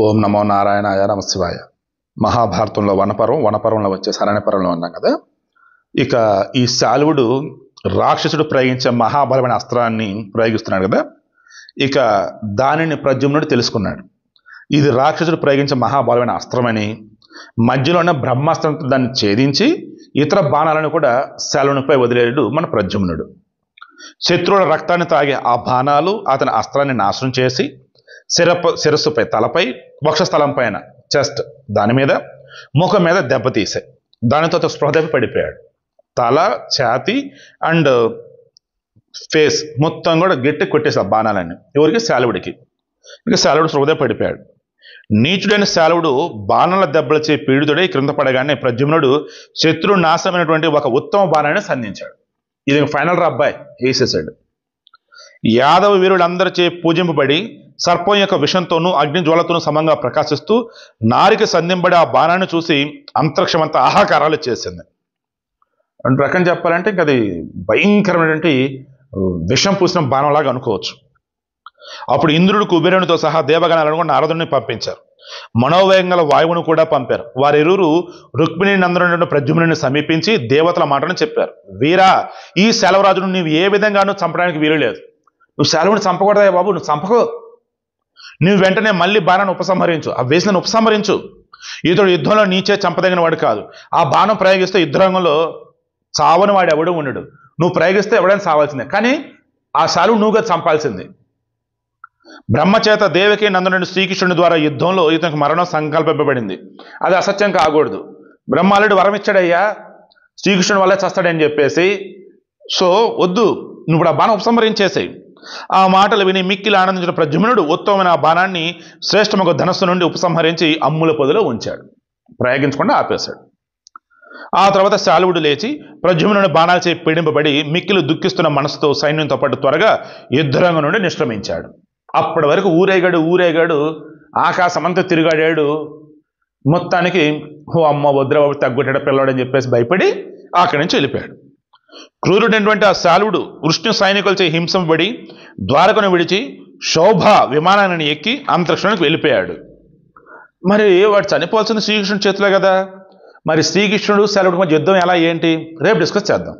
ఓం నమో నారాయణాయ నమ శివాయ. మహాభారతంలో వనపర్వంలో వచ్చే శరణపర్వంలో ఉన్నాం కదా. ఇక ఈ శాల్వుడు రాక్షసుడు ప్రయోగించే మహాబలమైన అస్త్రాన్ని ప్రయోగిస్తున్నాడు కదా. ఇక దానిని ప్రద్యుమ్నుడు తెలుసుకున్నాడు. ఇది రాక్షసుడు ప్రయోగించే మహాబలమైన అస్త్రమని, మధ్యలో ఉన్న బ్రహ్మాస్త్రంతో దాన్ని ఛేదించి ఇతర బాణాలను కూడా శాల్వునిపై వదిలేడు మన ప్రద్యుమ్నుడు. శత్రువుల రక్తాన్ని తాగే ఆ బాణాలు అతని అస్త్రాన్ని నాశనం చేసి శిరస్సుపై, తలపై, వక్షస్థలం పైన, చెస్ట్ దాని మీద, ముఖం మీద దెబ్బతీసాయి. దానితో స్పృహ దెబ్బ పడిపోయాడు. తల, ఛాతి అండ్ ఫేస్ మొత్తం కూడా గట్టి కొట్టేసి ఆ బాణాలన్నీ. ఎవరికి? శాల్వుడికి. ఇక శాల్వుడు స్పృహ పడిపోయాడు. నీచుడైన శాల్వుడు బాణాల దెబ్బలచే పీడితుడై క్రింద పడగానే ప్రద్యుమ్నుడు శత్రు నాశనమైనటువంటి ఒక ఉత్తమ బాణాన్ని సంధించాడు. ఇది ఫైనల్ రా అబ్బాయి వేసేసాడు. యాదవ వీరులందరిచే పూజింపబడి సర్పం యొక్క విషంతోనూ అగ్ని జ్వాలతోనూ సమంగా ప్రకాశిస్తూ నారికి సంధింపడి ఆ బాణాన్ని చూసి అంతరిక్షమంతా ఆహాకారాలు చేసింది. రెండు రకం చెప్పాలంటే ఇంక అది భయంకరమైనటువంటి విషం పూసిన బాణంలాగా అనుకోవచ్చు. అప్పుడు ఇంద్రుడు కుబేరునితో సహా దేవగణాలను కూడా నారదుని పంపించారు. మనోవేగంగల వాయువును కూడా పంపారు. వారిరువురు రుక్మిణి నందనుడు ప్రద్యుమ్నుని సమీపించి దేవతల మాటను చెప్పారు. వీరా, ఈ శాల్వరాజును నీవు ఏ విధంగానూ చంపడానికి వీలు లేదు. నువ్వు శాల్వుని చంపకూడదా బాబు, నువ్వు చంపకో. నువ్వు వెంటనే మళ్ళీ బాణాన్ని ఉపసంహరించు, ఆ వేసిన ఉపసంహరించు. ఇతడు యుద్ధంలో నీచే చంపదగిన వాడు కాదు. ఆ బాణం ప్రయోగిస్తే యుద్ధరంగంలో చావని వాడు ఎవడు ఉండడు. నువ్వు ప్రయోగిస్తే ఎవడైనా చావాల్సిందే, కానీ ఆ శాల్వుడు నువ్వుగా చంపాల్సింది. బ్రహ్మచేత దేవకి నందనుడి శ్రీకృష్ణుడి ద్వారా యుద్ధంలో ఇతనికి మరణం సంకల్పింపబడింది. అది అసత్యం కాకూడదు. బ్రహ్మాలుడు వరం ఇచ్చాడయ్యా, శ్రీకృష్ణుడి వల్లే చస్తాడని చెప్పేసి. సో వద్దు, నువ్వు ఆ బాణం ఉపసంహరించేసాయి. ఆ మాటలు విని మిక్కిలి ఆనందించిన ప్రద్యుమ్నుడు ఉత్తమమైన ఆ బాణాన్ని శ్రేష్టమొక ధనస్సు నుండి ఉపసంహరించి అమ్ముల పొదిలో ఉంచాడు. ప్రయోగించకుండా ఆపేశాడు. ఆ తర్వాత శాల్వుడు లేచి ప్రద్యుమ్నుడి బాణాలచే పీడింపబడి మిక్కిలి దుఃఖిస్తున్న మనసుతో సైన్యంతో పాటు త్వరగా యుద్ధరంగం నుండి నిష్క్రమించాడు. అప్పటి వరకు ఊరేగాడు, ఆకాశమంతా తిరిగాడాడు. మొత్తానికి ఓ అమ్మ వద్రబాబు తగ్గుటాడు పిల్లవాడని చెప్పేసి భయపడి అక్కడి నుంచి వెళ్ళిపోయాడు. క్రూరుడైనటువంటి ఆ శాల్వుడు వృష్ణు సైనికులచే హింసింపబడి ద్వారకను విడిచి శోభ విమానాన్ని ఎక్కి అంతరిక్షానికి వెళ్ళిపోయాడు. మరి వాడు చనిపోవాల్సింది శ్రీకృష్ణుడి చేతిలో కదా. మరి శ్రీకృష్ణుడు శాల్వుడి మధ్య యుద్ధం ఎలా ఏంటి రేపు డిస్కస్ చేద్దాం.